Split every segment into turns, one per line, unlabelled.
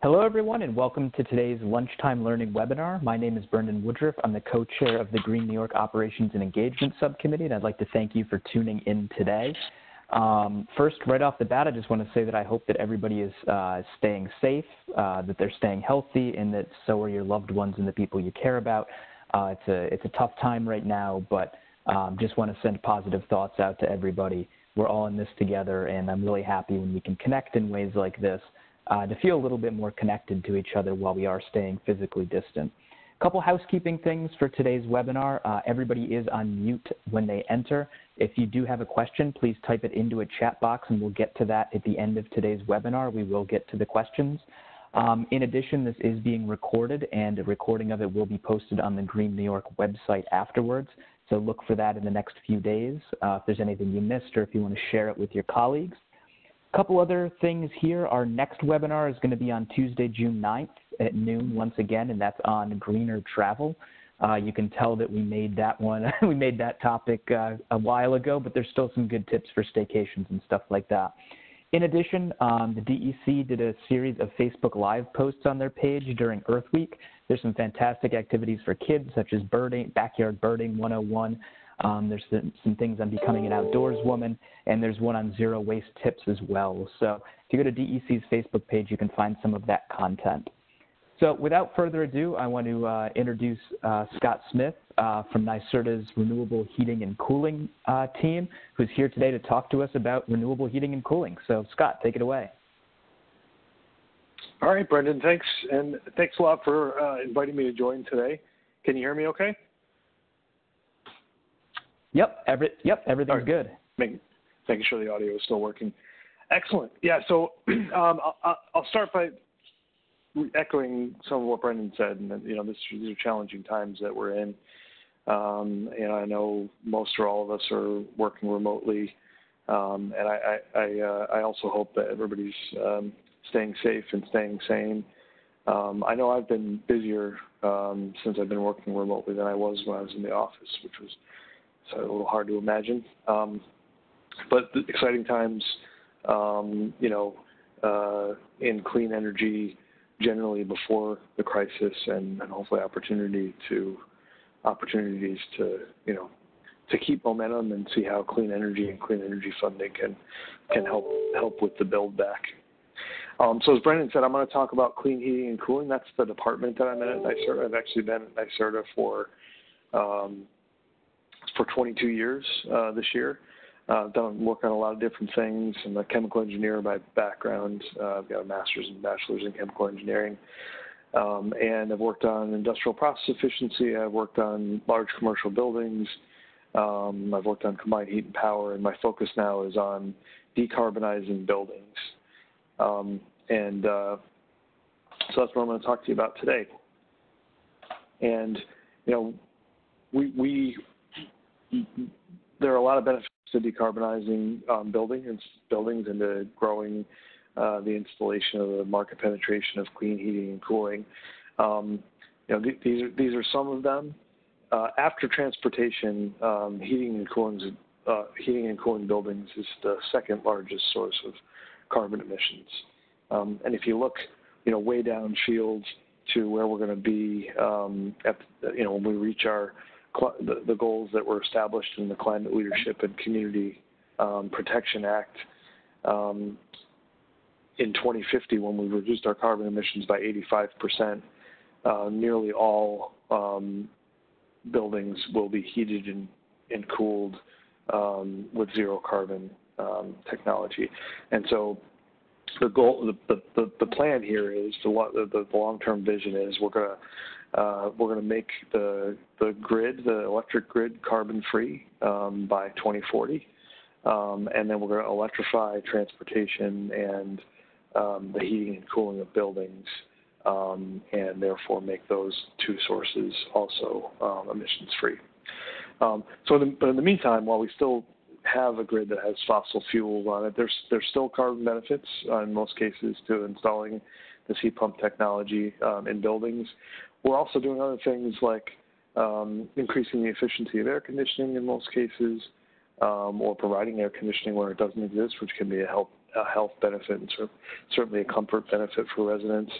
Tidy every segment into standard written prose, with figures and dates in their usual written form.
Hello, everyone, and welcome to today's Lunchtime Learning webinar. My name is Brendan Woodruff. I'm the co-chair of the GreenNY Operations and Engagement Subcommittee, and I'd like to thank you for tuning in today. First, right off the bat, I just want to say that I hope that everybody is staying safe, that they're staying healthy, and that so are your loved ones and the people you care about. It's a tough time right now, but just want to send positive thoughts out to everybody. We're all in this together, and I'm really happy when we can connect in ways like this to feel a little bit more connected to each other while we are staying physically distant. A couple housekeeping things for today's webinar. Everybody is on mute when they enter. If you do have a question, please type it into a chat box and we'll get to that at the end of today's webinar. We will get to the questions. In addition, this is being recorded and a recording of it will be posted on the GreenNY website afterwards. So look for that in the next few days. If there's anything you missed or if you want to share it with your colleagues. A couple other things here. Our next webinar is going to be on Tuesday, June 9th at noon once again, and that's on greener travel. You can tell that we made that one, we made that topic a while ago, but there's still some good tips for staycations and stuff like that. In addition, the DEC did a series of Facebook Live posts on their page during Earth Week. There's some fantastic activities for kids, such as birding, backyard birding 101. There's some things on becoming an outdoors woman, and there's one on zero waste tips as well. So if you go to DEC's Facebook page, you can find some of that content. So without further ado, I want to introduce Scott Smith from NYSERDA's Renewable Heating and Cooling team, who's here today to talk to us about renewable heating and cooling. So Scott, take it away.
All right, Brendan, thanks. And thanks a lot for inviting me to join today. Can you hear me okay?
Yep, everything's right. Good.
Making sure the audio is still working. Excellent. Yeah, so I'll start by echoing some of what Brendan said. And you know, these are challenging times that we're in. And I know most or all of us are working remotely. And I also hope that everybody's staying safe and staying sane. I know I've been busier since I've been working remotely than I was when I was in the office, which was a little hard to imagine. But the exciting times, you know, in clean energy generally before the crisis, and hopefully opportunities to, you know, to keep momentum and see how clean energy and clean energy funding can help with the build back. So as Brendan said, I'm going to talk about clean heating and cooling. That's the department that I'm in at NYSERDA. I've actually been at NYSERDA for 22 years this year. I've done work on a lot of different things. I'm a chemical engineer by background. I've got a master's and bachelor's in chemical engineering. And I've worked on industrial process efficiency. I've worked on large commercial buildings. I've worked on combined heat and power. And my focus now is on decarbonizing buildings. So that's what I'm going to talk to you about today. And, you know, there are a lot of benefits to decarbonizing buildings and to growing the installation of the market penetration of clean heating and cooling. You know, these are some of them. After transportation, heating and cooling buildings is the second largest source of carbon emissions. And if you look, you know, way downfield to where we're going to be you know, when we reach the goals that were established in the Climate Leadership and Community Protection Act in 2050, when we reduced our carbon emissions by 85%, nearly all buildings will be heated and cooled with zero carbon technology. And so the goal, the plan here is, the long-term vision is we're going to make the electric grid carbon-free by 2040, and then we're going to electrify transportation and the heating and cooling of buildings, and therefore make those two sources also emissions-free. But in the meantime, while we still have a grid that has fossil fuels on it, there's still carbon benefits in most cases to installing this heat pump technology in buildings. We're also doing other things like increasing the efficiency of air conditioning in most cases, or providing air conditioning where it doesn't exist, which can be a health benefit and certainly a comfort benefit for residents.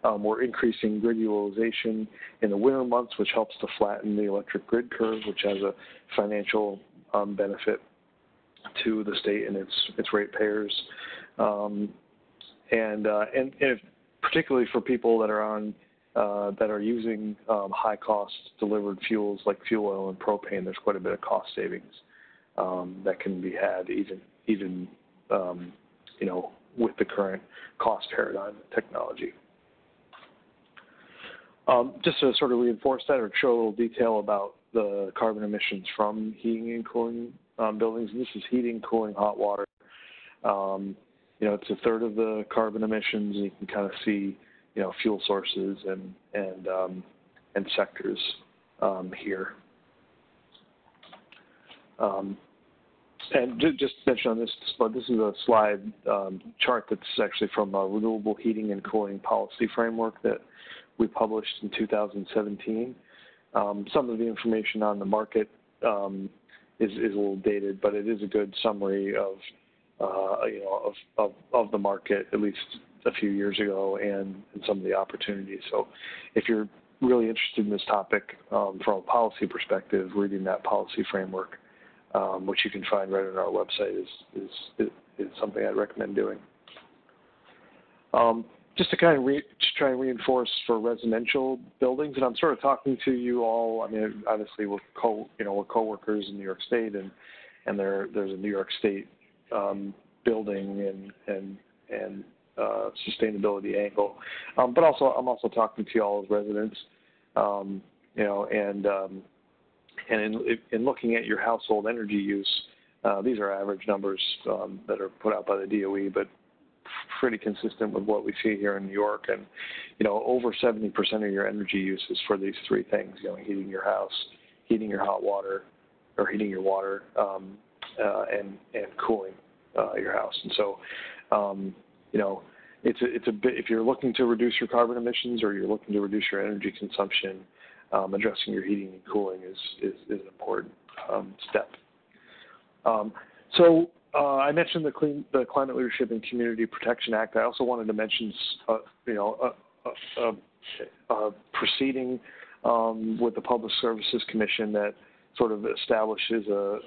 We're increasing grid utilization in the winter months, which helps to flatten the electric grid curve, which has a financial benefit to the state and its ratepayers. And particularly for people that are on that are using high-cost delivered fuels like fuel oil and propane, there's quite a bit of cost savings that can be had even with the current cost paradigm technology. Just to sort of reinforce that or show a little detail about the carbon emissions from heating and cooling buildings. And this is heating, cooling, hot water. It's a third of the carbon emissions, and you can kind of see, fuel sources and sectors here. And just mention on this, but this is a slide chart that's actually from a Renewable Heating and Cooling Policy Framework that we published in 2017. Some of the information on the market is a little dated, but it is a good summary of the market, at least a few years ago, and some of the opportunities. So if you're really interested in this topic from a policy perspective, reading that policy framework, which you can find right on our website, is something I'd recommend doing. Just to kind of try and reinforce for residential buildings, and I'm sort of talking to you all. I mean, obviously we're coworkers in New York State, and there's a New York State building and sustainability angle, but also I'm also talking to you all as residents, and in looking at your household energy use, these are average numbers that are put out by the DOE, but pretty consistent with what we see here in New York. And, over 70% of your energy use is for these three things, heating your house, heating your hot water, or heating your water, and cooling your house. And so, it's a bit, if you're looking to reduce your carbon emissions or you're looking to reduce your energy consumption, addressing your heating and cooling is an important step. I mentioned the Climate Leadership and Community Protection Act. I also wanted to mention, proceeding with the Public Services Commission that sort of establishes a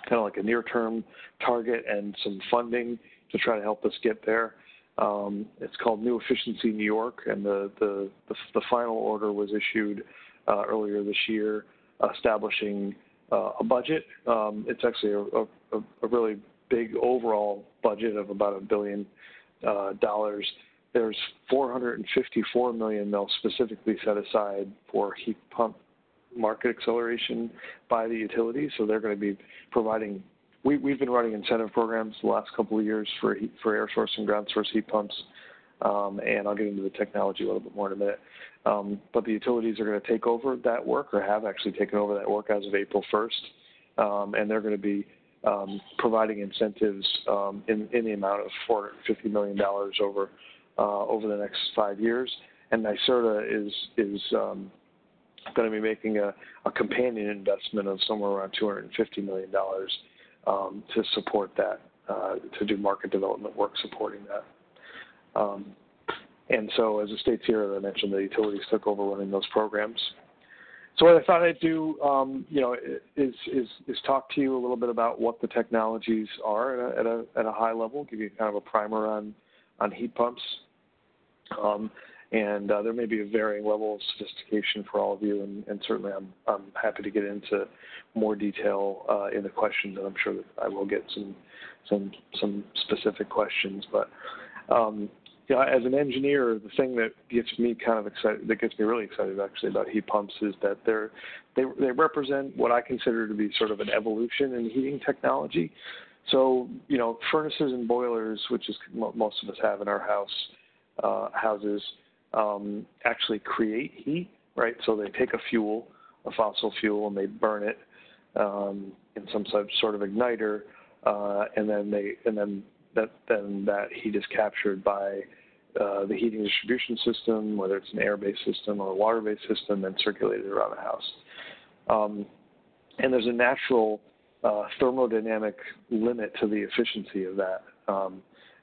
kind of like a near-term target and some funding to try to help us get there. It's called New Efficiency New York, and the final order was issued earlier this year, establishing a budget. It's actually a really big overall budget of about $1 billion. There's $454 million though specifically set aside for heat pump market acceleration by the utilities. So they're going to be providing. We've been running incentive programs the last couple of years for air source and ground source heat pumps, and I'll get into the technology a little bit more in a minute. But the utilities are going to take over that work, or have actually taken over that work as of April 1st, and they're going to be providing incentives in the amount of $450 million over the next 5 years. And NYSERDA is going to be making a companion investment of somewhere around $250 million to support that, to do market development work supporting that. And so, as the states here, as I mentioned, the utilities took over running those programs. So what I thought I'd do, is talk to you a little bit about what the technologies are at a high level, give you kind of a primer on heat pumps. And there may be a varying level of sophistication for all of you, and certainly I'm happy to get into more detail in the questions, and I'm sure that I will get some specific questions. But as an engineer, the thing that gets me kind of excited, that gets me really excited actually about heat pumps, is that they represent what I consider to be sort of an evolution in heating technology. So furnaces and boilers, which is most of us have in our houses, actually create heat, right? So they take a fossil fuel, and they burn it in some sort of igniter, and then that heat is captured by the heating distribution system, whether it's an air-based system or a water-based system, and circulated around the house. And there's a natural thermodynamic limit to the efficiency of that.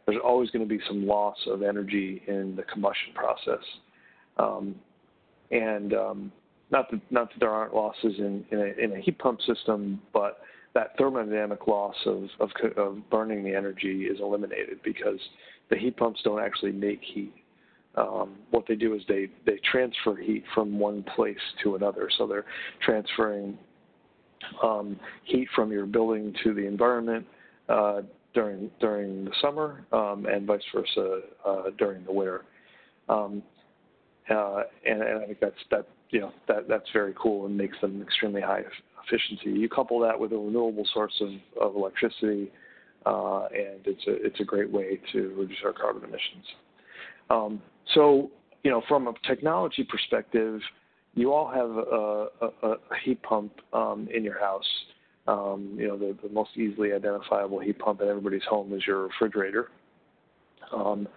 There's always going to be some loss of energy in the combustion process. Not that there aren't losses in a heat pump system, but that thermodynamic loss of burning the energy is eliminated because the heat pumps don't actually make heat. What they do is they transfer heat from one place to another. So they're transferring heat from your building to the environment during the summer and vice versa during the winter. And I think that's very cool and makes them extremely high efficiency. You couple that with a renewable source of electricity, and it's a great way to reduce our carbon emissions. So, from a technology perspective, you all have a heat pump in your house. The most easily identifiable heat pump in everybody's home is your refrigerator. And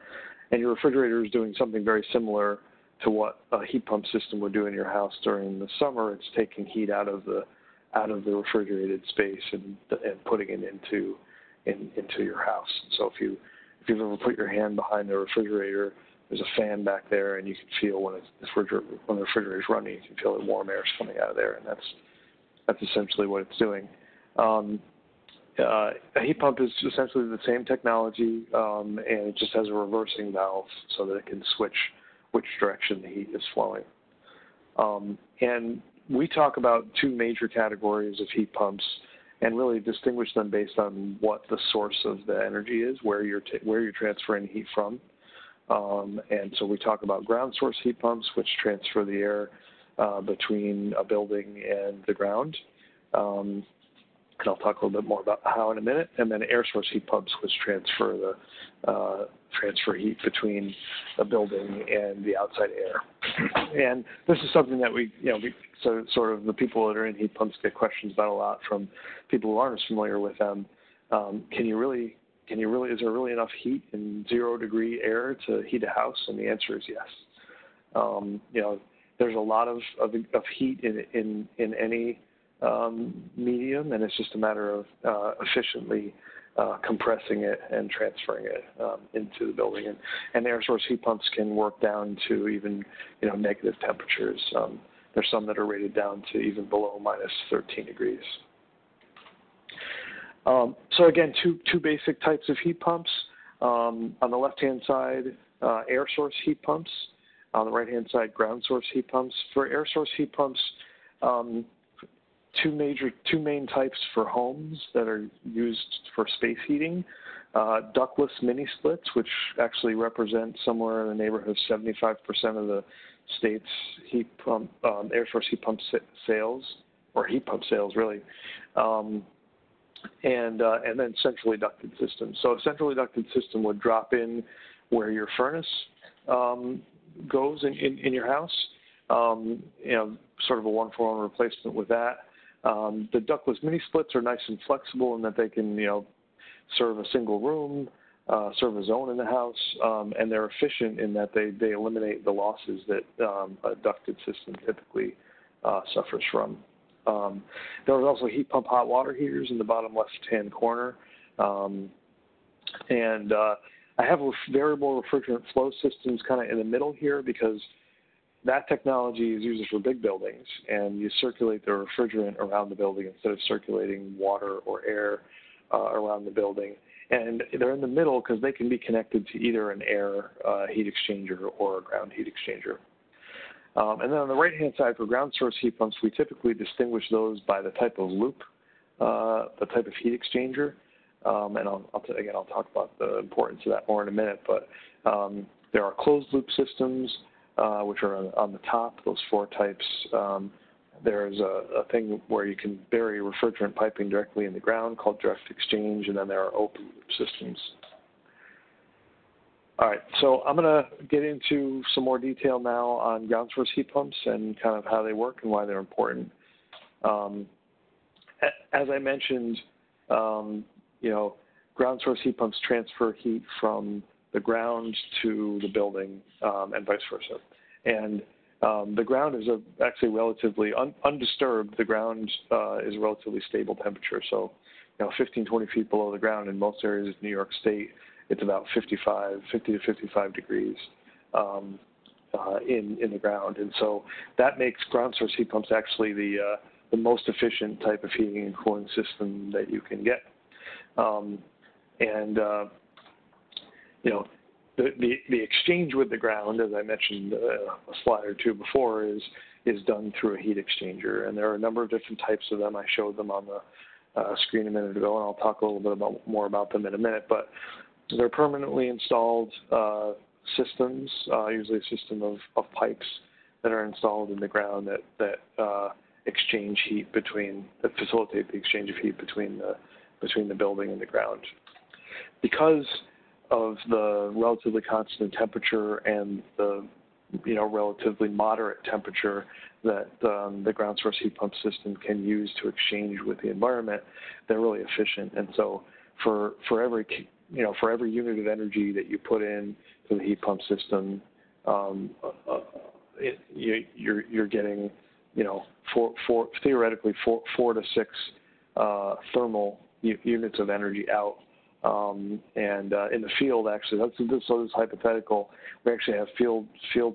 your refrigerator is doing something very similar to what a heat pump system would do in your house during the summer. It's taking heat out of the refrigerated space and putting it into your house. So if you've ever put your hand behind the refrigerator, there's a fan back there, and you can feel when the refrigerator is running, you can feel the warm air is coming out of there, and that's essentially what it's doing. A heat pump is essentially the same technology, and it just has a reversing valve so that it can switch which direction the heat is flowing. And we talk about two major categories of heat pumps and really distinguish them based on what the source of the energy is, where you're transferring heat from. And so we talk about ground source heat pumps, which transfer the air between a building and the ground. And I'll talk a little bit more about how in a minute. And then air source heat pumps, which transfer heat between a building and the outside air. And this is something that so sort of the people that are in heat pumps get questions about a lot from people who aren't as familiar with them. Is there really enough heat in 0-degree air to heat a house? And the answer is yes. There's a lot of heat in any medium, and it's just a matter of efficiently compressing it and transferring it into the building. And air source heat pumps can work down to even negative temperatures. There's some that are rated down to even below -13 degrees. So again, two basic types of heat pumps. On the left-hand side, air source heat pumps. On the right-hand side, ground source heat pumps. For air source heat pumps, two main types for homes that are used for space heating. Ductless mini splits, which actually represent somewhere in the neighborhood of 75% of the state's air source heat pump sales, or heat pump sales really. And then centrally ducted systems. So a centrally ducted system would drop in where your furnace goes in your house. Sort of a one-for-one replacement with that. The ductless mini splits are nice and flexible in that they can serve a single room, serve a zone in the house, and they're efficient in that they eliminate the losses that a ducted system typically suffers from. There are also heat pump hot water heaters in the bottom left-hand corner. And I have variable refrigerant flow systems kind of in the middle here because that technology is used for big buildings, and you circulate the refrigerant around the building instead of circulating water or air around the building. And they're in the middle because they can be connected to either an air heat exchanger or a ground heat exchanger. And then on the right-hand side for ground source heat pumps, we typically distinguish those by the type of loop, the type of heat exchanger. And I'll talk about the importance of that more in a minute. But there are closed loop systems, which are on the top, those four types. There's a thing where you can bury refrigerant piping directly in the ground called direct exchange, and then there are open loop systems. All right, so I'm going to get into some more detail now on ground source heat pumps and kind of how they work and why they're important. As I mentioned, ground source heat pumps transfer heat from the ground to the building and vice versa. And The ground is actually relatively undisturbed. The ground is a relatively stable temperature. So, 15, 20 feet below the ground in most areas of New York State, it's about 50 to 55 degrees in the ground. And so that makes ground source heat pumps actually the most efficient type of heating and cooling system that you can get. The exchange with the ground, as I mentioned a slide or two before, is done through a heat exchanger. And there are a number of different types of them. I showed them on the screen a minute ago, and I'll talk a little bit more about them in a minute. But they're permanently installed systems, usually a system of pipes that are installed in the ground that exchange heat that facilitate the exchange of heat between the building and the ground. Because of the relatively constant temperature and the relatively moderate temperature that the ground source heat pump system can use to exchange with the environment, they're really efficient. And so for every unit of energy that you put in to the heat pump system, you're getting theoretically four to six thermal units of energy out. And in the field, actually, this is hypothetical. We actually have field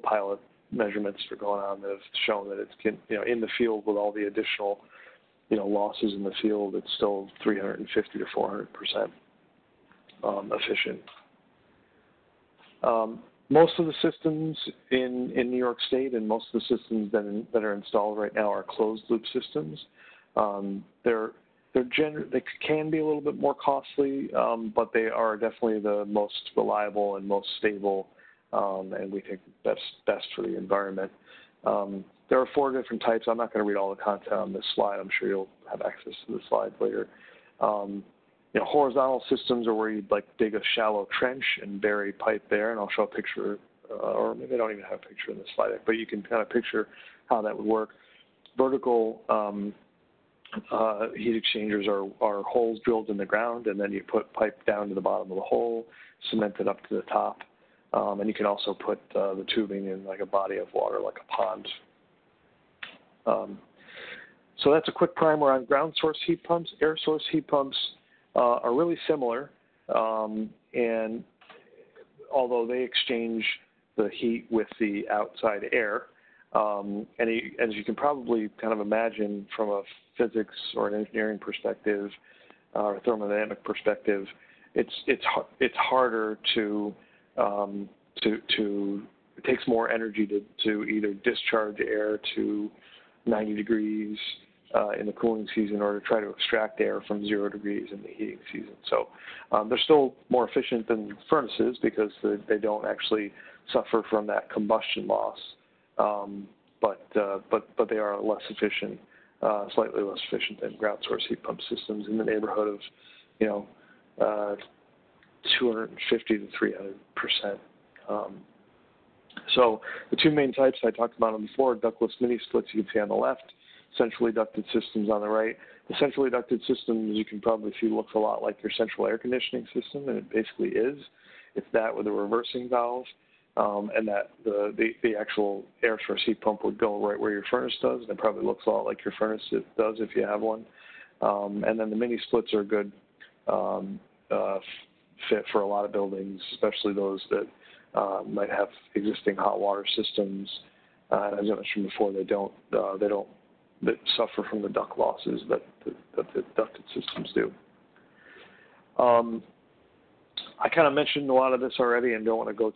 pilot measurements that are going on that have shown that it's in the field with all the additional losses in the field, it's still 350 to 400% efficient. Most of the systems in New York State and most of the systems that are installed right now are closed loop systems. They can be a little bit more costly, but they are definitely the most reliable and most stable, and we think best for the environment. There are 4 different types. I'm not going to read all the content on this slide. I'm sure you'll have access to the slides later. Horizontal systems are where you'd dig a shallow trench and bury pipe there, and I'll show a picture, or maybe I don't even have a picture in the slide deck, but you can kind of picture how that would work. Vertical heat exchangers are holes drilled in the ground, and then you put pipe down to the bottom of the hole, cement it up to the top, and you can also put the tubing in like a body of water, like a pond. So that's a quick primer on ground source heat pumps. Air source heat pumps are really similar, and although they exchange the heat with the outside air, and as you can probably kind of imagine from a physics or an engineering perspective or thermodynamic perspective, it's harder to it takes more energy to either discharge air to 90 degrees in the cooling season or to try to extract air from 0 degrees in the heating season. So they're still more efficient than furnaces because they don't actually suffer from that combustion loss. But they are less efficient, slightly less efficient than ground source heat pump systems in the neighborhood of 250 to 300%. So the 2 main types I talked about on the floor, ductless mini splits you can see on the left, centrally ducted systems on the right. The centrally ducted system, as you can probably see, looks a lot like your central air conditioning system, and it basically is. It's that with a reversing valve. And that the actual air source heat pump would go right where your furnace does, and it probably looks a lot like your furnace does if you have one. And then the mini splits are a good fit for a lot of buildings, especially those that might have existing hot water systems. As I mentioned before, they don't suffer from the duct losses that the ducted systems do. I kind of mentioned a lot of this already and don't want to go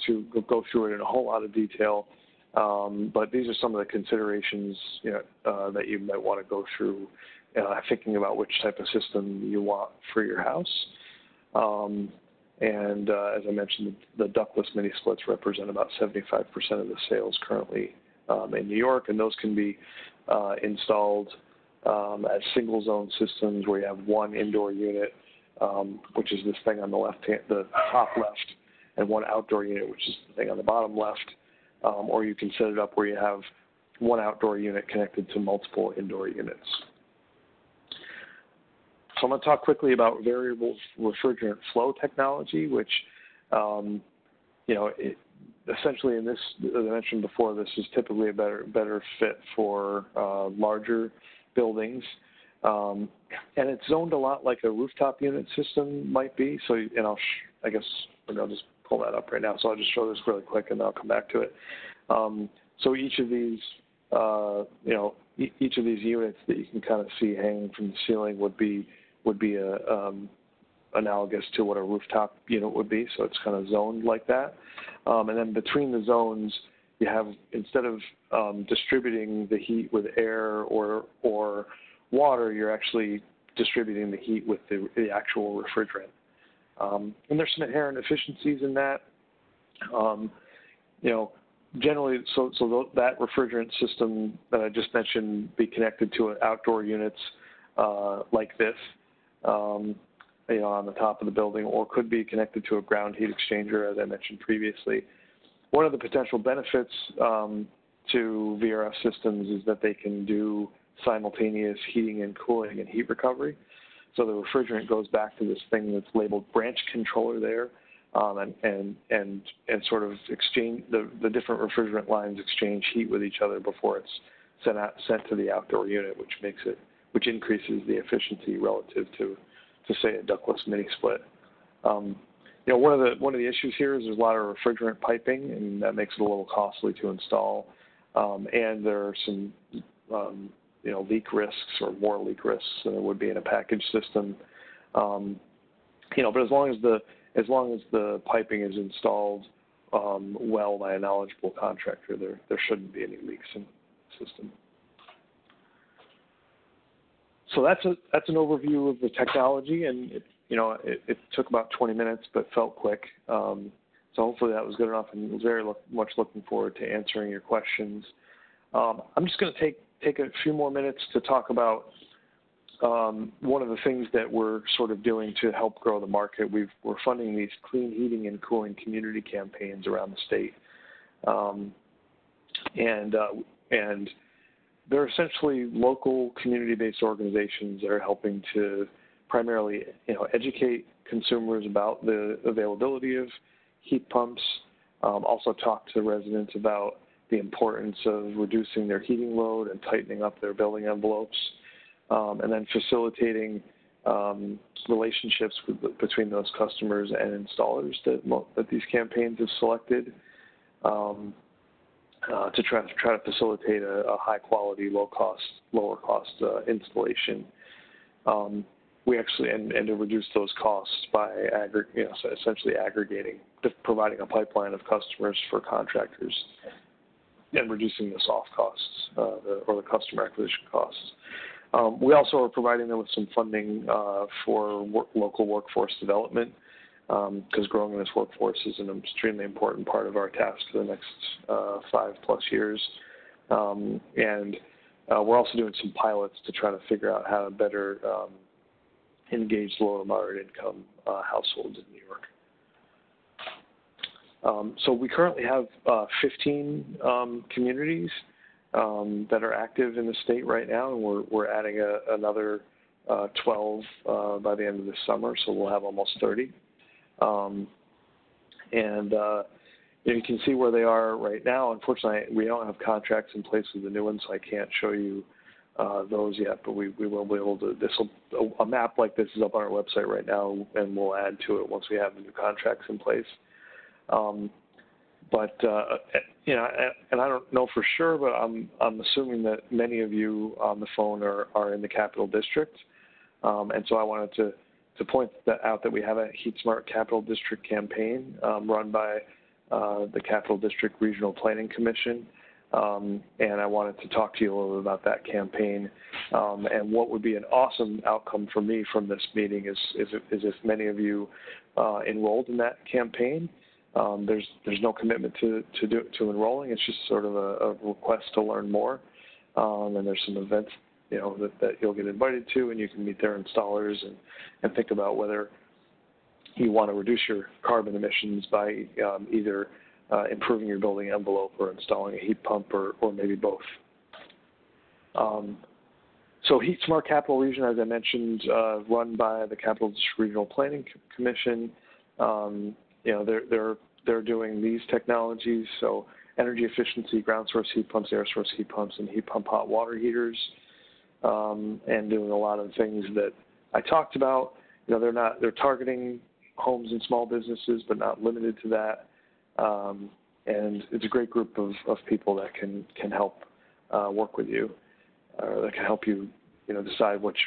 through it in a whole lot of detail, but these are some of the considerations that you might want to go through thinking about which type of system you want for your house. And as I mentioned, the ductless mini splits represent about 75% of the sales currently in New York, and those can be installed as single zone systems where you have one indoor unit, which is this thing on the top left, and one outdoor unit, which is the thing on the bottom left, or you can set it up where you have one outdoor unit connected to multiple indoor units. So I'm going to talk quickly about variable refrigerant flow technology, which, essentially in this, as I mentioned before, this is typically a better fit for larger buildings. And it's zoned a lot like a rooftop unit system might be. So, and I guess I'll just pull that up right now. So I'll just show this really quick and then I'll come back to it. So each of these, each of these units that you can kind of see hanging from the ceiling would be analogous to what a rooftop unit would be. So it's kind of zoned like that. And then between the zones, you have, instead of distributing the heat with air or water, you're actually distributing the heat with the actual refrigerant. And there's some inherent efficiencies in that. Generally, so that refrigerant system that I just mentioned be connected to outdoor units like this, on the top of the building, or could be connected to a ground heat exchanger, as I mentioned previously. One of the potential benefits to VRF systems is that they can do simultaneous heating and cooling and heat recovery. So the refrigerant goes back to this thing that's labeled branch controller there, and sort of exchange the different refrigerant lines exchange heat with each other before it's sent to the outdoor unit, which increases the efficiency relative to say a ductless mini split. One of the issues here is there's a lot of refrigerant piping, and that makes it a little costly to install. And there are some leak risks, or more leak risks than there would be in a package system. But as long as the piping is installed well by a knowledgeable contractor, there shouldn't be any leaks in the system. So that's an overview of the technology, and it took about 20 minutes, but felt quick. So hopefully that was good enough, and was very much looking forward to answering your questions. I'm just going to take a few more minutes to talk about one of the things that we're sort of doing to help grow the market. We're funding these clean heating and cooling community campaigns around the state, and they're essentially local community-based organizations that are helping to primarily, educate consumers about the availability of heat pumps, also talk to residents about the importance of reducing their heating load and tightening up their building envelopes, and then facilitating relationships between those customers and installers that these campaigns have selected, to try to facilitate a high-quality, lower cost installation. We actually and to reduce those costs by essentially aggregating, providing a pipeline of customers for contractors, and reducing the soft costs or the customer acquisition costs. We also are providing them with some funding for local workforce development, because growing this workforce is an extremely important part of our task for the next 5+ years. And we're also doing some pilots to try to figure out how to better engage low and moderate income households in New York. So we currently have 15 communities that are active in the state right now, and we're adding another 12 by the end of this summer, so we'll have almost 30. You can see where they are right now. Unfortunately, we don't have contracts in place with the new ones, so I can't show you those yet, but we will be able to. A map like this is up on our website right now, and we'll add to it once we have the new contracts in place. And I don't know for sure, but I'm assuming that many of you on the phone are in the Capital District, and so I wanted to point that out, that we have a HeatSmart Capital District campaign run by the Capital District Regional Planning Commission, and I wanted to talk to you a little bit about that campaign. And what would be an awesome outcome for me from this meeting is if many of you enrolled in that campaign. There's no commitment to enrolling. It's just sort of a request to learn more, and there's some events that you'll get invited to, and you can meet their installers and think about whether you want to reduce your carbon emissions by either improving your building envelope or installing a heat pump, or maybe both. So HeatSmart Capital Region, as I mentioned, run by the Capital District Regional Planning Commission. They're they're doing these technologies. So energy efficiency, ground source heat pumps, air source heat pumps, and heat pump hot water heaters, and doing a lot of things that I talked about. You know, they're targeting homes and small businesses, but not limited to that. And it's a great group of people that can help work with you, or that can help you, you know, decide what's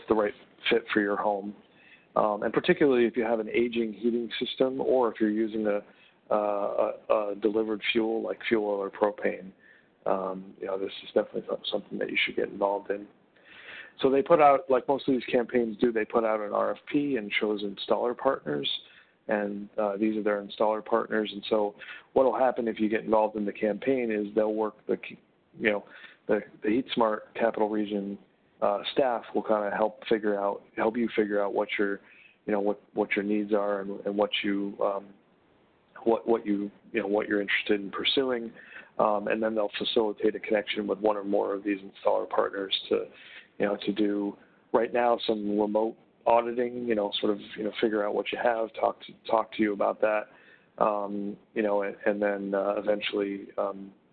the right fit for your home. And particularly if you have an aging heating system, or if you're using a delivered fuel like fuel oil or propane, you know, this is definitely something that you should get involved in. So they put out, like most of these campaigns do, they put out an RFP and chose installer partners, and these are their installer partners. And so what will happen if you get involved in the campaign is they'll work the HeatSmart Capital Region staff will kind of help you figure out what your, you know, what your needs are, and what you're interested in pursuing, and then they'll facilitate a connection with one or more of these installer partners to, you know, to do right now some remote auditing, you know, sort of, you know, figure out what you have, talk to you about that, you know, and then eventually,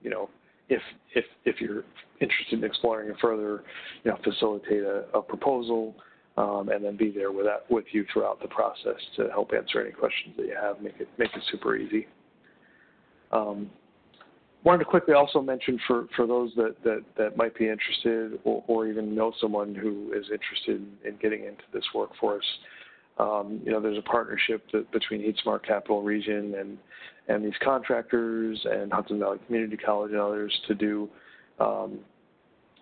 you know, if you're interested in exploring it further, you know, facilitate a proposal, and then be there with you throughout the process to help answer any questions that you have, make it super easy. Wanted to quickly also mention for those that might be interested, or even know someone who is interested in getting into this workforce. You know, there's a partnership between HeatSmart Capital Region and these contractors and Hudson Valley Community College and others to do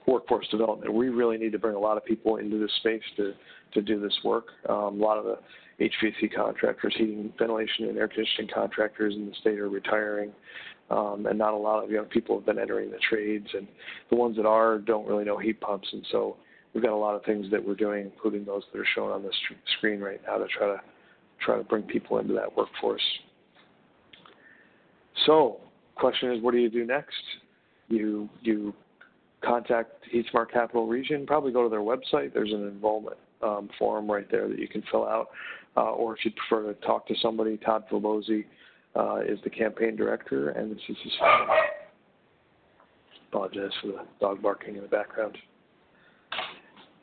workforce development. We really need to bring a lot of people into this space to do this work. A lot of the HVAC contractors, heating, ventilation, and air conditioning contractors in the state are retiring, and not a lot of young people have been entering the trades, and the ones that don't really know heat pumps. And so we've got a lot of things that we're doing, including those that are shown on the screen right now, to try to bring people into that workforce. So, question is, what do you do next? You contact HeatSmart Capital Region. Probably go to their website. There's an enrollment form right there that you can fill out. Or if you prefer to talk to somebody, Todd Filbosi is the campaign director, and this is his phone. Apologize for the dog barking in the background.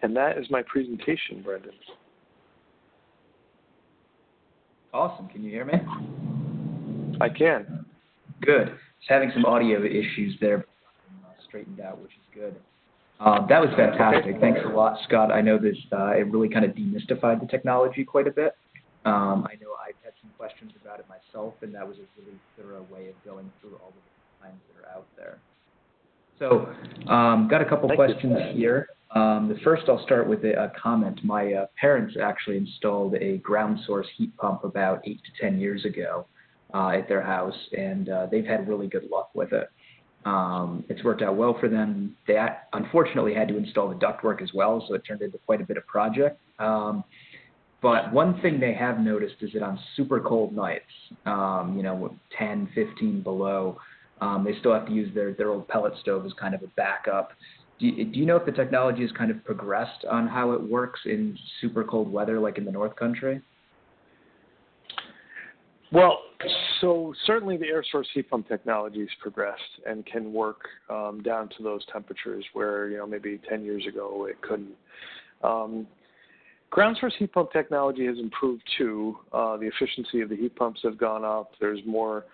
And that is my presentation, Brendan.
Awesome. Can you hear me?
I can.
Good. Just having some audio issues there, straightened out, which is good. That was fantastic. Thanks a lot, Scott. I know this it really kind of demystified the technology quite a bit. I know I've had some questions about it myself, and that was a really thorough way of going through all the lines that are out there. So, got a couple questions here. The first, I'll start with a comment. My parents actually installed a ground source heat pump about 8 to 10 years ago at their house, and they've had really good luck with it. It's worked out well for them. They unfortunately had to install the ductwork as well, so it turned into quite a bit of project. But one thing they have noticed is that on super cold nights, you know, 10, 15 below, they still have to use their old pellet stove as kind of a backup. Do you know if the technology has kind of progressed on how it works in super cold weather, like in the North Country?
Well, so certainly the air source heat pump technology has progressed and can work down to those temperatures where, you know, maybe 10 years ago it couldn't. Ground source heat pump technology has improved too. The efficiency of the heat pumps have gone up. There's more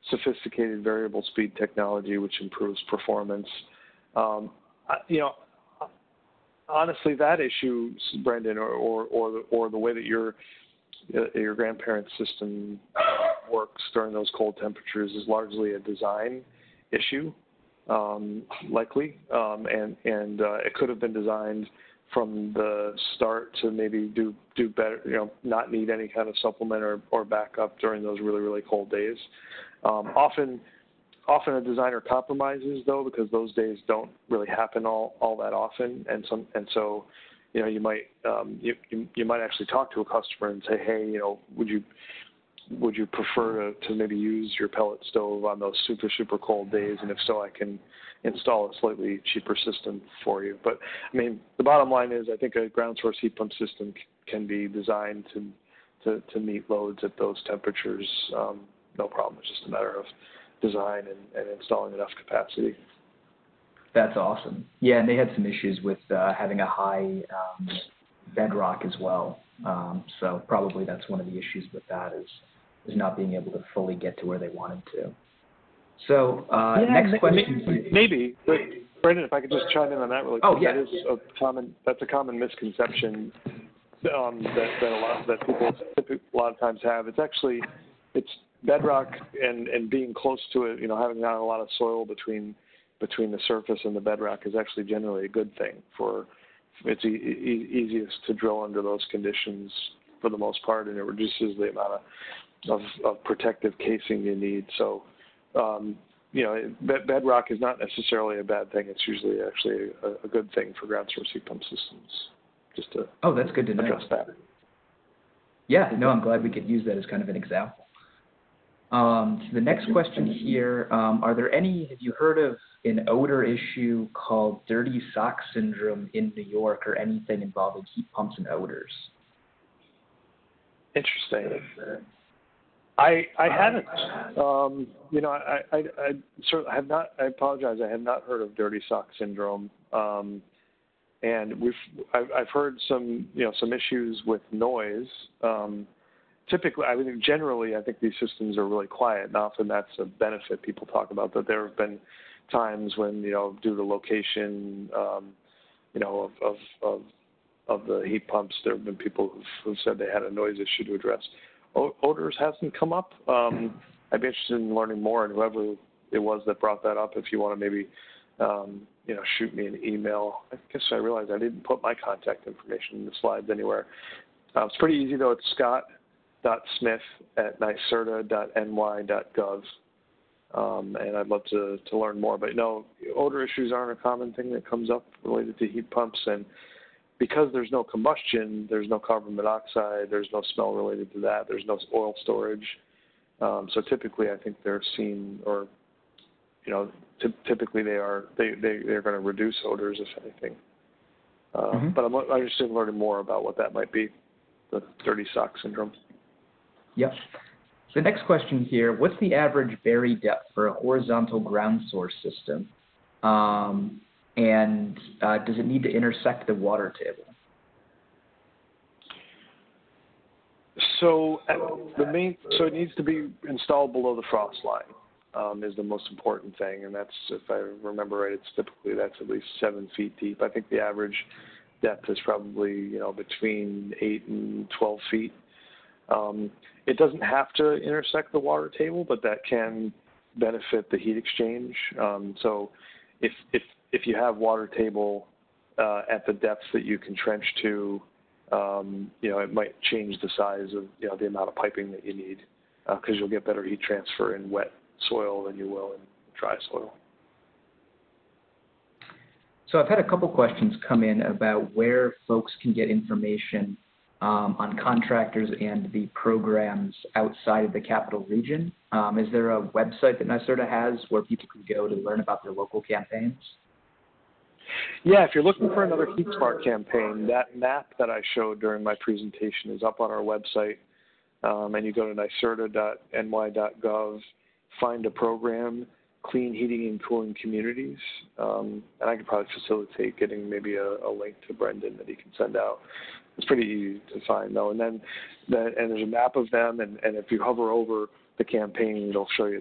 sophisticated variable speed technology, which improves performance. You know, honestly, that issue, Brendan, or the way that your grandparents' system works during those cold temperatures is largely a design issue, likely, and it could have been designed from the start to maybe do better, you know, not need any kind of supplement or backup during those really, really cold days. Often a designer compromises, though, because those days don't really happen all that often, and so you know, you might actually talk to a customer and say, hey, you know, would you prefer to maybe use your pellet stove on those super, super cold days? And if so, I can install a slightly cheaper system for you. But I mean, the bottom line is, I think a ground source heat pump system can be designed to meet loads at those temperatures, no problem. It's just a matter of design and installing enough capacity.
That's awesome. Yeah, and they had some issues with having a high bedrock as well. So probably that's one of the issues with that is not being able to fully get to where they wanted to. So next question.
Maybe, but Brendan, if I could just chime in on that really quick.
Oh, yeah.
That's a common misconception that people a lot of times have. It's bedrock and being close to it, having not a lot of soil between the surface and the bedrock is actually generally a good thing. It's easiest to drill under those conditions for the most part, and it reduces the amount of protective casing you need. So, bedrock is not necessarily a bad thing. It's usually actually a good thing for ground source heat pump systems. Just to
that's good to know.
Address that.
Yeah, no, I'm glad we could use that as kind of an example. So the next question here, have you heard of an odor issue called dirty sock syndrome in New York or anything involving heat pumps and odors?
Interesting. I haven't. I certainly have not. I apologize. I have not heard of dirty sock syndrome. And I've heard some issues with noise. Typically, generally, I think these systems are really quiet, and often that's a benefit. People talk about that. There have been times when, due to location, of the heat pumps, there have been people who've said they had a noise issue to address. Odors hasn't come up. I'd be interested in learning more, and whoever it was that brought that up, if you want to maybe, shoot me an email. I guess I realized I didn't put my contact information in the slides anywhere. It's pretty easy, though. It's scott.smith@NYSERDA.ny.gov. And I'd love to learn more. But no, odor issues aren't a common thing that comes up related to heat pumps. And because there's no combustion, there's no carbon monoxide, there's no smell related to that, there's no oil storage. So typically I think they're seen, or, typically they're going to reduce odors, if anything. But I'm interested in learning more about what that might be, the dirty sock syndrome.
Yep. The next question here, what's the average bury depth for a horizontal ground source system? And does it need to intersect the water table?
So it needs to be installed below the frost line, is the most important thing. And that's, if I remember right, that's at least 7 feet deep. I think the average depth is probably, between 8 and 12 feet. It doesn't have to intersect the water table, but that can benefit the heat exchange. So if you have water table at the depths that you can trench to, it might change the size of the amount of piping that you need, because you'll get better heat transfer in wet soil than you will in dry soil.
So I've had a couple questions come in about where folks can get information on contractors and the programs outside of the capital region. Is there a website that NYSERDA has where people can go to learn about their local campaigns?
Yeah, if you're looking for another HeatSmart campaign, that map that I showed during my presentation is up on our website. And you go to NYSERDA.ny.gov, find a program, Clean Heating and Cooling Communities. And I could probably facilitate getting maybe a link to Brendan that he can send out. It's pretty easy to find, though. And then there's a map of them, and if you hover over the campaign, it'll show you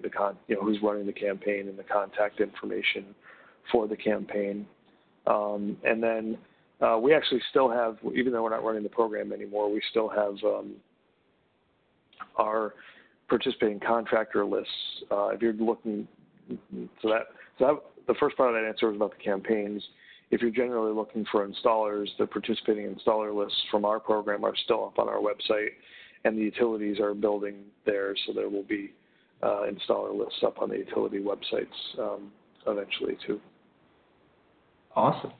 who's running the campaign and the contact information for the campaign. And then we actually still have, even though we're not running the program anymore, we still have our participating contractor lists. If you're looking, the first part of that answer was about the campaigns. If you're generally looking for installers, the participating installer lists from our program are still up on our website, and the utilities are building theirs, so there will be installer lists up on the utility websites eventually too.
Awesome.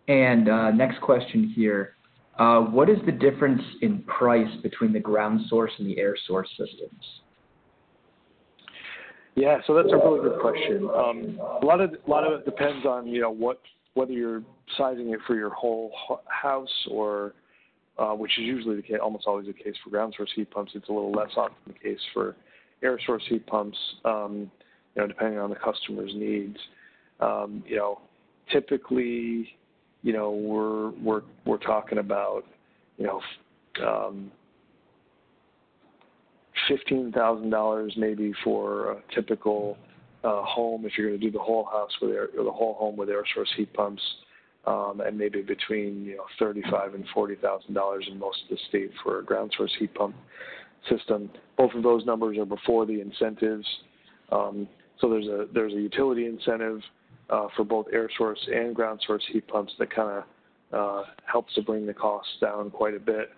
And next question here. What is the difference in price between the ground source and the air source systems?
Yeah, so that's a really good question. A lot of it depends on whether you're sizing it for your whole house or, which is usually the case, almost always the case for ground source heat pumps. It's a little less often the case for air source heat pumps, depending on the customer's needs, typically, we're talking about, $15,000 maybe for a typical home if you're going to do the whole house the whole home with air source heat pumps, and maybe between $35,000 and $40,000 in most of the state for a ground source heat pump system. Both of those numbers are before the incentives. So there's a utility incentive for both air source and ground source heat pumps that kind of helps to bring the costs down quite a bit.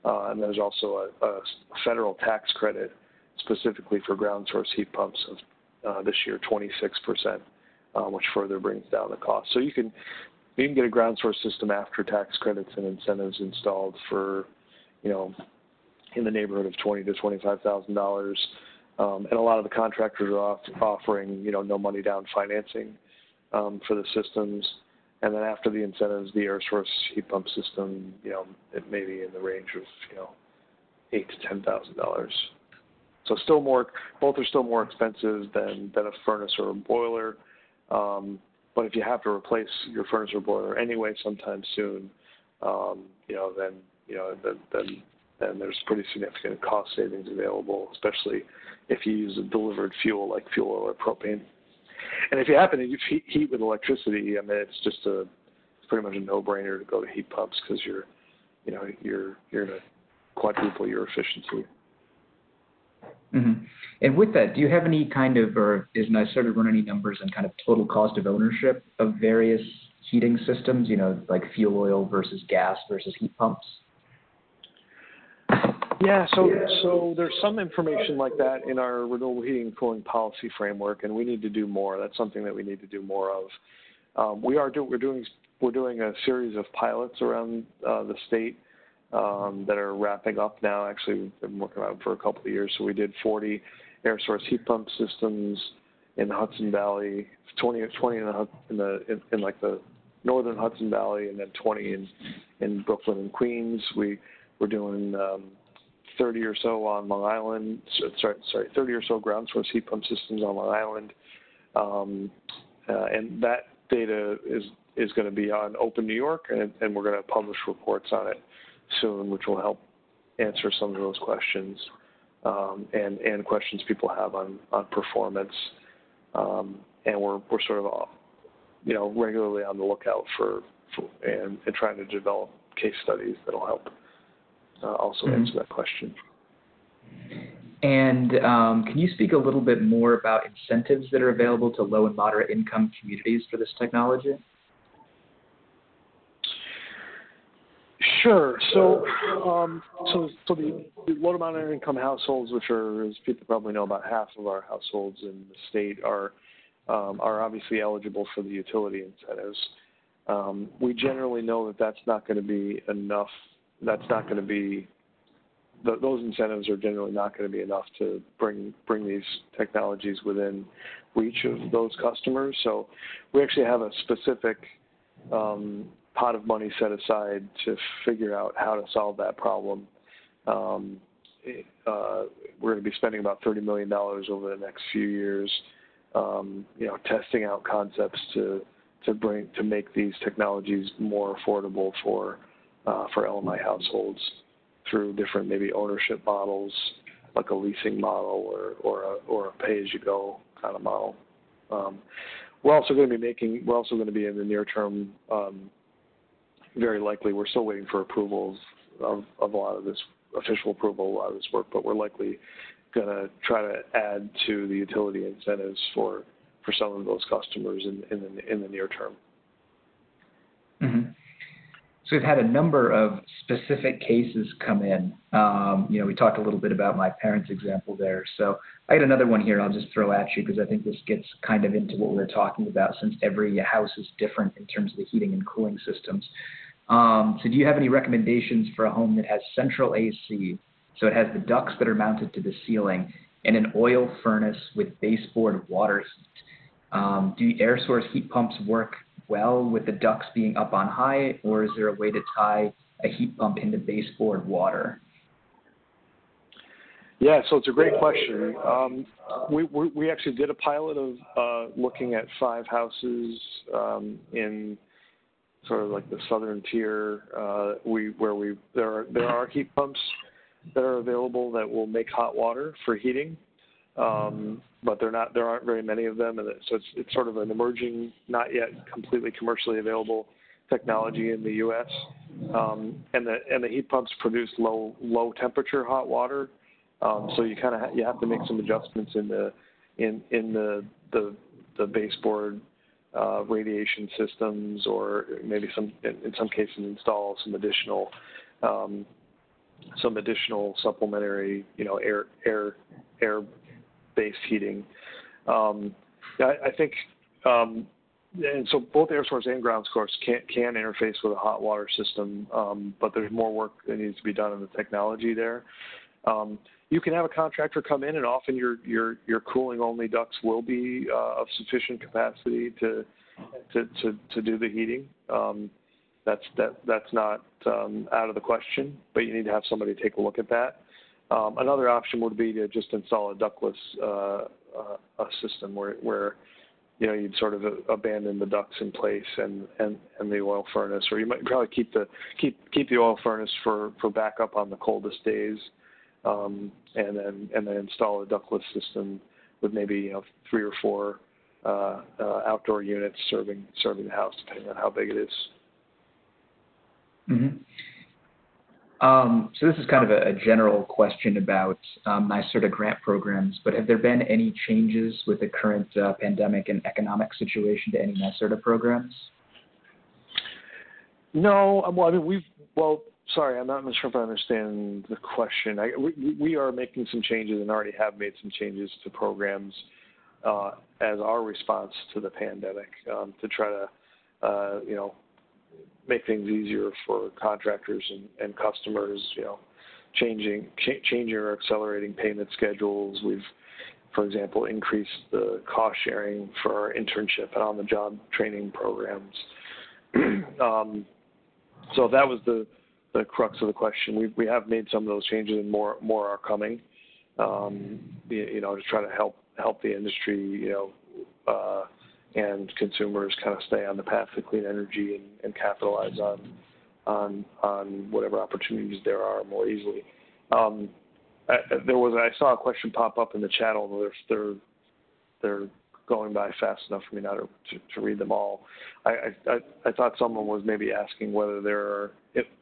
And there's also a federal tax credit specifically for ground source heat pumps of this year 26%, which further brings down the cost. So you can get a ground source system after tax credits and incentives installed for in the neighborhood of $20,000 to $25,000. And a lot of the contractors are offering no money down financing for the systems. And then after the incentives, the air source heat pump system, it may be in the range of $8,000 to $10,000. So both are still more expensive than a furnace or a boiler. But if you have to replace your furnace or boiler anyway sometime soon, then there's pretty significant cost savings available, especially if you use a delivered fuel like fuel oil or propane. And if you happen to use heat with electricity, it's pretty much a no-brainer to go to heat pumps because you're going to quadruple your efficiency.
Mm-hmm. And with that, do you have any kind of, or is NYSERDA run any numbers on kind of total cost of ownership of various heating systems, like fuel oil versus gas versus heat pumps?
Yeah, so there's some information like that in our renewable heating and cooling policy framework, and we need to do more. That's something that we need to do more of. We're doing a series of pilots around the state that are wrapping up now. Actually, we've been working on it for a couple of years. So we did 40 air source heat pump systems in the Hudson Valley, 20 in like the northern Hudson Valley, and then 20 in Brooklyn and Queens. We're doing 30 or so on Long Island. 30 or so ground source heat pump systems on Long Island, and that data is going to be on Open New York, and we're going to publish reports on it soon, which will help answer some of those questions and questions people have on performance. And we're sort of regularly on the lookout for and trying to develop case studies that'll help also answer that question.
And can you speak a little bit more about incentives that are available to low and moderate income communities for this technology?
Sure. So the low to moderate income households, which are, as people probably know, about half of our households in the state, are obviously eligible for the utility incentives. We generally know that that's not going to be enough. That's not going to be those incentives are generally not going to be enough to bring these technologies within reach of those customers. So we actually have a specific pot of money set aside to figure out how to solve that problem. We're going to be spending about $30 million over the next few years, testing out concepts to make these technologies more affordable for LMI households through different maybe ownership models, like a leasing model or a pay-as-you-go kind of model. We're also going to be in the near term. Very likely, we're still waiting for approvals of a lot of this, official approval of a lot of this work, but we're likely going to try to add to the utility incentives for some of those customers in the near term.
Mm-hmm. So we've had a number of specific cases come in. We talked a little bit about my parents' example there. So I had another one here I'll just throw at you because I think this gets kind of into what we were talking about since every house is different in terms of the heating and cooling systems. So do you have any recommendations for a home that has central AC? So it has the ducts that are mounted to the ceiling and an oil furnace with baseboard water heat. Do air source heat pumps work well with the ducts being up on high, or is there a way to tie a heat pump into baseboard water?
Yeah, so it's a great question. We actually did a pilot of looking at 5 houses in sort of like the southern tier, there are heat pumps that are available that will make hot water for heating, but there aren't very many of them, and so it's sort of an emerging, not yet completely commercially available technology in the U.S. And the heat pumps produce low temperature hot water. So you have to make some adjustments in the baseboard radiation systems, or maybe in some cases install some additional supplementary air based heating. I think and so both air source and ground source can interface with a hot water system, but there's more work that needs to be done in the technology there. You can have a contractor come in, and often your cooling only ducts will be of sufficient capacity to do the heating. That's not out of the question, but you need to have somebody take a look at that. Another option would be to just install a ductless system where you'd sort of abandon the ducts in place and the oil furnace, or you might probably keep the oil furnace for backup on the coldest days, and then install a ductless system with maybe 3 or 4 outdoor units serving the house, depending on how big it is.
Mm-hmm. So this is kind of a general question about NYSERDA grant programs, but have there been any changes with the current pandemic and economic situation to any NYSERDA programs?
No, sorry, I'm not sure if I understand the question. We are making some changes and already have made some changes to programs as our response to the pandemic, to try to, make things easier for contractors and customers, changing or accelerating payment schedules. We've, for example, increased the cost sharing for our internship and on-the-job training programs. So that was the crux of the question. We have made some of those changes, and more are coming, to try to help the industry, and consumers kind of stay on the path to clean energy and capitalize on whatever opportunities there are more easily. I saw a question pop up in the chat, although they're going by fast enough for me not to read them all. I thought someone was maybe asking whether there are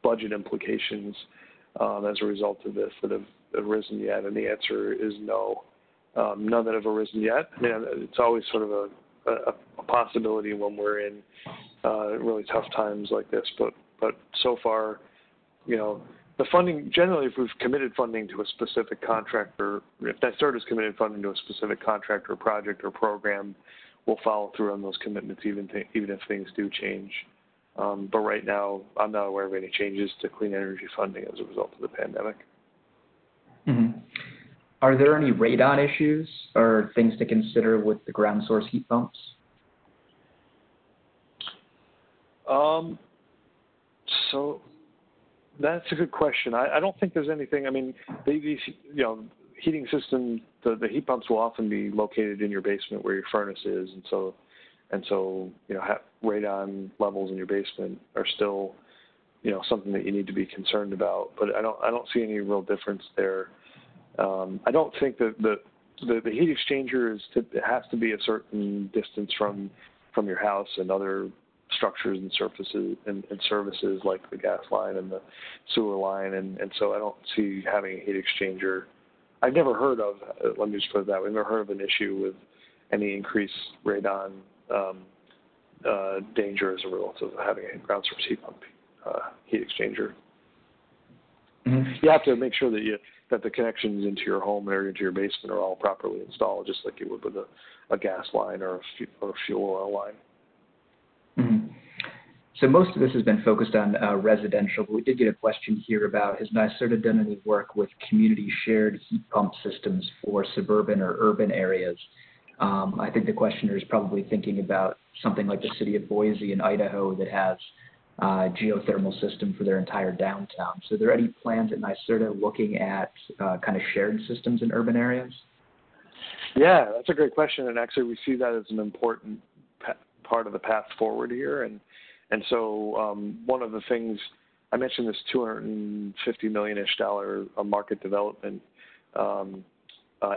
budget implications as a result of this that have arisen yet, and the answer is no. None that have arisen yet. I mean, it's always sort of a possibility when we're in really tough times like this, but so far, the funding, generally, if we've committed funding to a specific contractor, if NYSERDA has committed funding to a specific contractor, project, or program, we'll follow through on those commitments even if things do change. But right now, I'm not aware of any changes to clean energy funding as a result of the pandemic.
Mm-hmm. Are there any radon issues or things to consider with the ground source heat pumps?
So that's a good question. I don't think there's anything. I mean, these heating systems, the heat pumps will often be located in your basement where your furnace is, and so radon levels in your basement are still something that you need to be concerned about. But I don't see any real difference there. I don't think that the heat exchanger has to be a certain distance from your house and other structures and surfaces and services like the gas line and the sewer line, and so I don't see having a heat exchanger. I've never heard of, let me just put it that way, I've never heard of an issue with any increased radon danger as a result of having a ground source heat pump heat exchanger. Mm-hmm. You have to make sure that the connections into your home or into your basement are all properly installed, just like you would with a gas line or a fuel oil line.
Mm-hmm. So most of this has been focused on residential, but we did get a question here about, has NYSERDA done any work with community shared heat pump systems for suburban or urban areas? I think the questioner is probably thinking about something like the city of Boise in Idaho that has geothermal system for their entire downtown. So are there any plans at NYSERDA looking at kind of shared systems in urban areas?
Yeah, that's a great question, and actually we see that as an important part of the path forward here. And so one of the things, I mentioned this $250 million-ish market development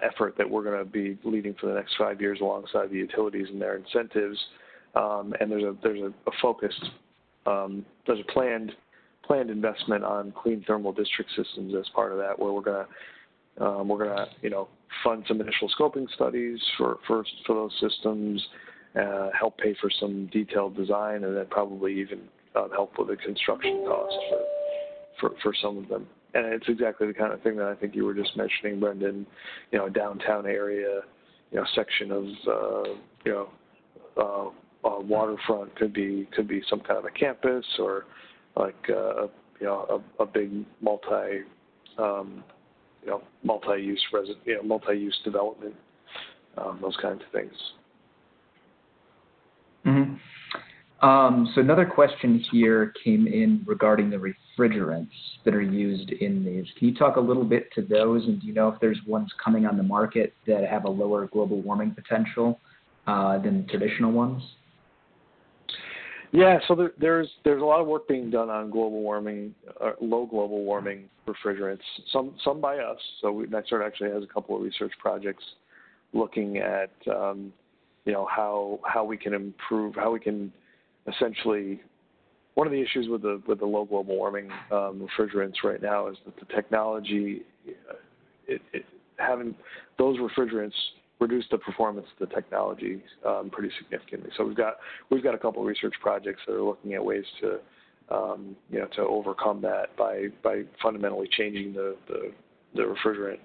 effort that we're going to be leading for the next 5 years alongside the utilities and their incentives. And there's a focused, there's a planned investment on clean thermal district systems as part of that, where we're going to fund some initial scoping studies for those systems, help pay for some detailed design, and then probably even help with the construction costs for some of them. And it's exactly the kind of thing that I think you were just mentioning, Brendan. A downtown area, section of waterfront could be some kind of a campus, or like a big multi-use multi-use development, those kinds of things.
Mm-hmm. So another question here came in regarding the refrigerants that are used in these. Can you talk a little bit to those, and do you know if there's ones coming on the market that have a lower global warming potential than traditional ones?
Yeah, so there's a lot of work being done on global warming, low global warming refrigerants. Some by us. So NYSERDA actually has a couple of research projects looking at how we can improve, how we can essentially. One of the issues with the low global warming refrigerants right now is that the technology, having those refrigerants reduce the performance of the technology pretty significantly. So we've got a couple of research projects that are looking at ways to to overcome that by fundamentally changing the refrigerant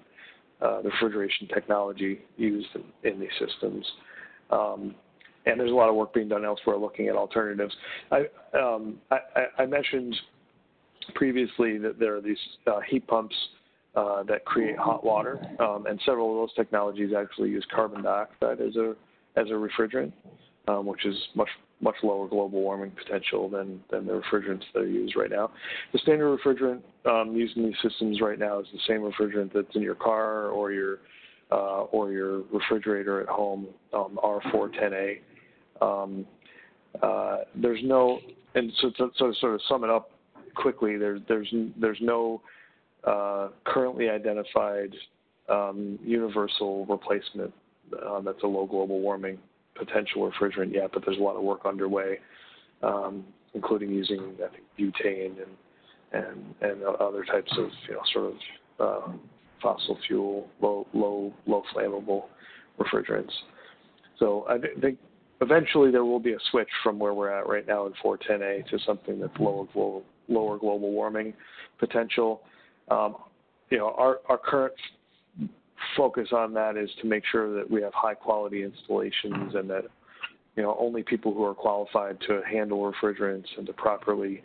the refrigeration technology used in these systems. And there's a lot of work being done elsewhere looking at alternatives. I mentioned previously that there are these heat pumps that create hot water, and several of those technologies actually use carbon dioxide as a refrigerant, which is much lower global warming potential than the refrigerants that are used right now. The standard refrigerant used in these systems right now is the same refrigerant that's in your car or your refrigerator at home, R410A. There's no, and so to sort of sum it up quickly, there's no currently identified universal replacement that's a low global warming potential refrigerant yet, but there's a lot of work underway, including using, I think, butane and other types of fossil fuel, low flammable refrigerants. So I think eventually there will be a switch from where we're at right now in 410A to something that's lower global warming potential. Our current focus on that is to make sure that we have high quality installations, and that only people who are qualified to handle refrigerants and to properly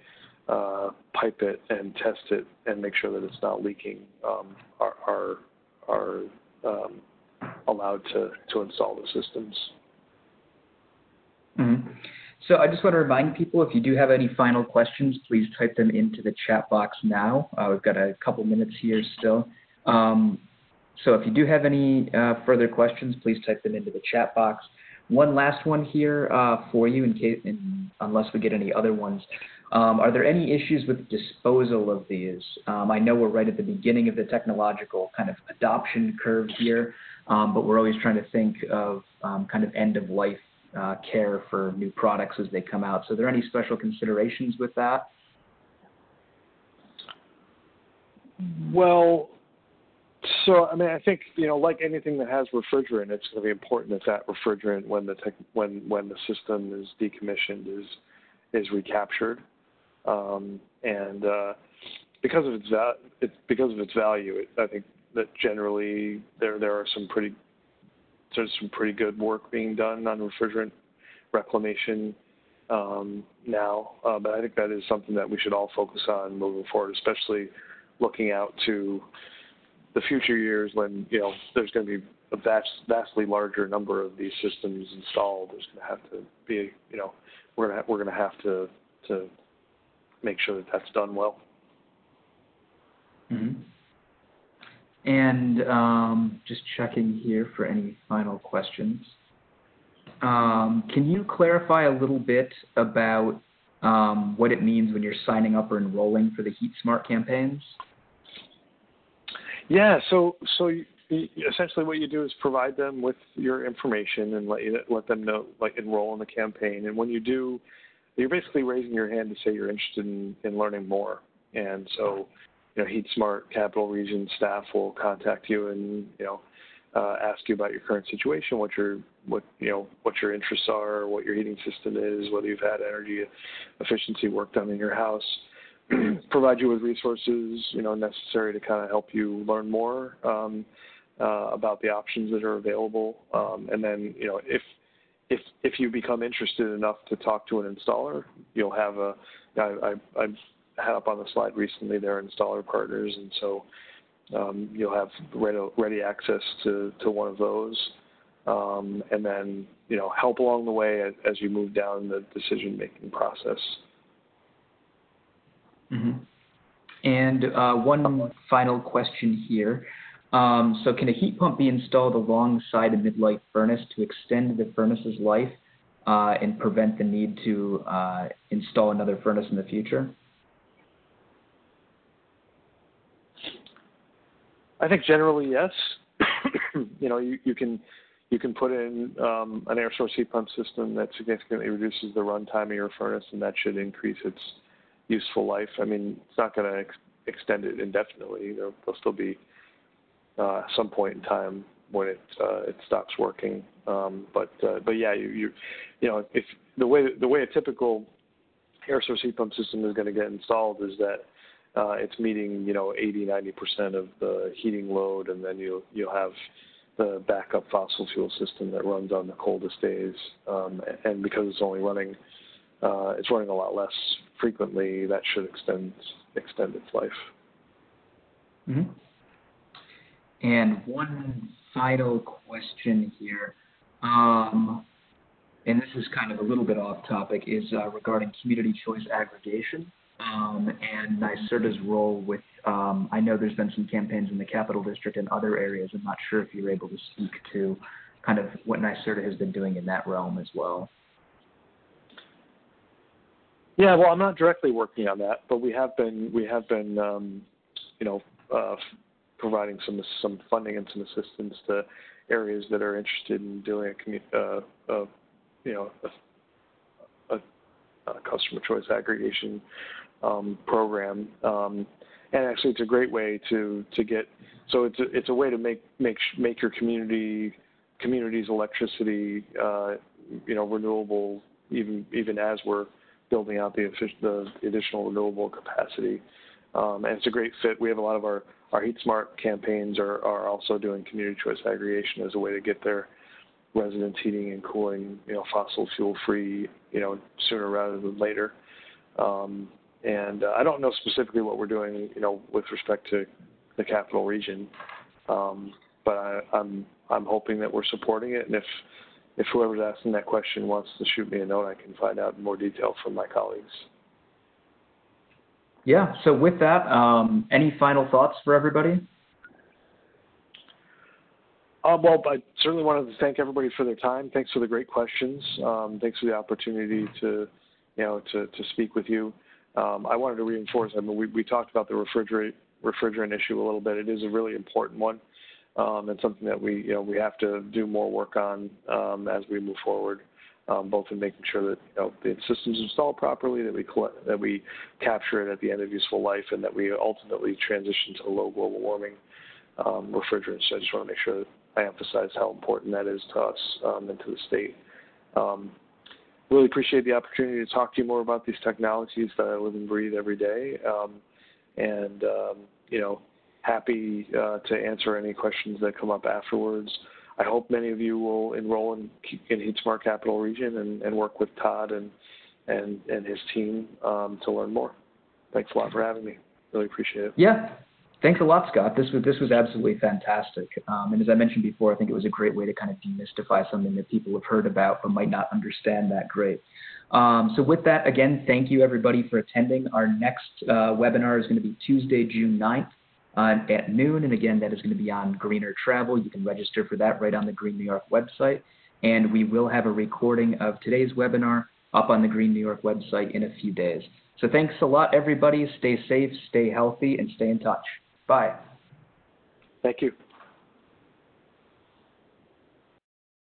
pipe it and test it and make sure that it's not leaking are allowed to install the systems.
Mm-hmm. So I just want to remind people, if you do have any final questions, please type them into the chat box now. We've got a couple minutes here still. So if you do have any further questions, please type them into the chat box. One last one here for you, unless we get any other ones. Are there any issues with disposal of these? I know we're right at the beginning of the technological kind of adoption curve here, but we're always trying to think of kind of end-of-life care for new products as they come out. So are there any special considerations with that?
Well, so I mean, I think like anything that has refrigerant, it's going to be important that refrigerant, when the system is decommissioned, is recaptured, and because of its value, I think that generally there are there's some pretty good work being done on refrigerant reclamation now, but I think that is something that we should all focus on moving forward, especially looking out to the future years when there's going to be a vastly larger number of these systems installed. There's going to have to be we're going to have to make sure that that's done well.
Mm-hmm. And just checking here for any final questions. Can you clarify a little bit about what it means when you're signing up or enrolling for the HeatSmart campaigns?
Yeah, so essentially what you do is provide them with your information and let them know, like enroll in the campaign. And when you do, you're basically raising your hand to say you're interested in learning more. And so, HeatSmart Capital Region staff will contact you and, ask you about your current situation, what your interests are, what your heating system is, whether you've had energy efficiency work done in your house, provide you with resources, necessary to kind of help you learn more about the options that are available. And then, if you become interested enough to talk to an installer, you'll have I had up on the slide recently, they're installer partners, and so you'll have ready access to one of those, and then help along the way as you move down the decision-making process.
Mm-hmm. And one final question here. So can a heat pump be installed alongside a mid-life furnace to extend the furnace's life and prevent the need to install another furnace in the future?
I think generally yes. You can put in an air source heat pump system that significantly reduces the runtime of your furnace, and that should increase its useful life. I mean, it's not going to extend it indefinitely. There'll still be some point in time when it stops working. But yeah, if the way a typical air source heat pump system is going to get installed is that it's meeting 80-90% of the heating load, and then you'll have the backup fossil fuel system that runs on the coldest days, and because it's only running a lot less frequently, that should extend its life.
Mm-hmm. And one final question here, and this is kind of a little bit off topic, is regarding community choice aggregation. And NYSERDA's role with, I know there's been some campaigns in the Capital District and other areas. I'm not sure if you're able to speak to kind of what NYSERDA has been doing in that realm as well.
Yeah, well, I'm not directly working on that, but we have been providing some funding and some assistance to areas that are interested in doing a customer choice aggregation program, and actually it's a great way to get. So it's a way to make your community's electricity renewable, even as we're building out the additional renewable capacity, and it's a great fit. We have a lot of our HeatSmart campaigns are also doing community choice aggregation as a way to get their residents heating and cooling fossil fuel free sooner rather than later. And I don't know specifically what we're doing, with respect to the capital region, but I'm hoping that we're supporting it. And if whoever's asking that question wants to shoot me a note, I can find out in more detail from my colleagues.
Yeah. So with that, any final thoughts for everybody?
Well, I certainly wanted to thank everybody for their time. Thanks for the great questions. Thanks for the opportunity to speak with you. I wanted to reinforce. I mean, we talked about the refrigerant issue a little bit. It is a really important one, and something that we have to do more work on as we move forward, both in making sure that the system's installed properly, that we capture it at the end of useful life, and that we ultimately transition to low global warming refrigerants. So I just want to make sure that I emphasize how important that is to us and to the state. Really appreciate the opportunity to talk to you more about these technologies that I live and breathe every day, and happy to answer any questions that come up afterwards. I hope many of you will enroll in HeatSmart Capital Region and work with Todd and his team to learn more. Thanks a lot for having me. Really appreciate it.
Yeah. Thanks a lot, Scott. This was absolutely fantastic. And as I mentioned before, I think it was a great way to kind of demystify something that people have heard about but might not understand that great. So with that, again, thank you everybody for attending. Our next webinar is going to be Tuesday, June 9th at noon. And again, that is going to be on greener travel. You can register for that right on the Green New York website. And we will have a recording of today's webinar up on the Green New York website in a few days. So thanks a lot, everybody. Stay safe, stay healthy, and stay in touch. Bye.
Thank you.